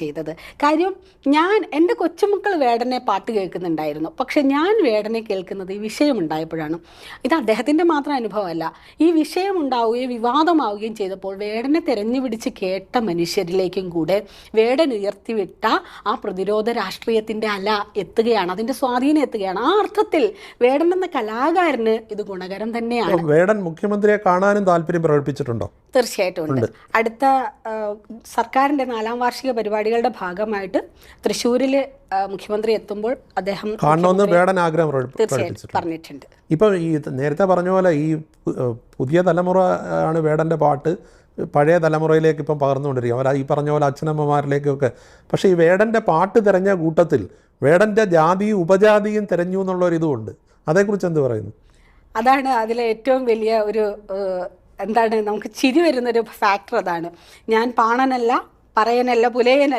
ചെയ്തത്. കാര്യം എൻ്റെ കൊച്ചുമക്കൾ വേടനെ പാട്ട് കേൾക്കുന്നുണ്ടായിരുന്നു. പക്ഷെ ഞാൻ വേടനെ കേൾക്കുന്നത് ഈ വിഷയമുണ്ടായപ്പോഴാണ്. ഇത് അദ്ദേഹത്തിൻ്റെ മാത്രം അനുഭവമല്ല. ഈ വിഷയമുണ്ടാവുകയും വിവാദമാവുകയും ചെയ്തപ്പോൾ വേടനെ തെരഞ്ഞു പിടിച്ച് കേട്ട മനുഷ്യരിലേക്കും കൂടെ വേടൻ ഉയർത്തിവിട്ട ആ പ്രതിരോധ രാഷ്ട്രീയത്തിൻ്റെ അല എത്തുകയാണ്, അതിൻ്റെ സ്വാധീനം എത്തുകയാണ്. ആ അർത്ഥത്തിൽ വേടൻ എന്ന കലാകാരന് ഇത് ഗുണകരം തന്നെയാണ്. വേടൻ മുഖ്യമന്ത്രിയെ കാണാനും താല്പര്യം പ്രകടിപ്പിച്ചിട്ടുണ്ടോ? തീർച്ചയായിട്ടും ഉണ്ട്. അടുത്ത സർക്കാരിൻ്റെ 4ാം വാർഷിക പരിപാടികളുടെ ഭാഗമായിട്ട് തൃശ്ശൂരിൽ മുഖ്യമന്ത്രി എത്തുമ്പോൾ അദ്ദേഹം കാണണമെന്ന് വേടൻ ആഗ്രഹം പറഞ്ഞിട്ടുണ്ട്. ഇപ്പോൾ ഈ നേരത്തെ പറഞ്ഞ പോലെ ഈ പുതിയ തലമുറ ആണ് വേടൻ്റെ പാട്ട് പഴയ തലമുറയിലേക്ക് ഇപ്പം പകർന്നുകൊണ്ടിരിക്കുക. അവർ ഈ പറഞ്ഞ പോലെ അച്ഛനമ്മമാരിലേക്കൊക്കെ. പക്ഷേ ഈ വേടൻ്റെ പാട്ട് തിരഞ്ഞ കൂട്ടത്തിൽ വേടൻ്റെ ജാതിയും ഉപജാതിയും തിരഞ്ഞു എന്നുള്ളൊരിതുമുണ്ട്. അതേക്കുറിച്ച് എന്ത് പറയുന്നു? അതാണ് അതിലെ ഏറ്റവും വലിയ ഒരു നമുക്ക് ചിരി വരുന്നൊരു ഫാക്ടർ. അതാണ്, ഞാൻ പാണനല്ല, പറയനല്ല, പുലയനല്ല,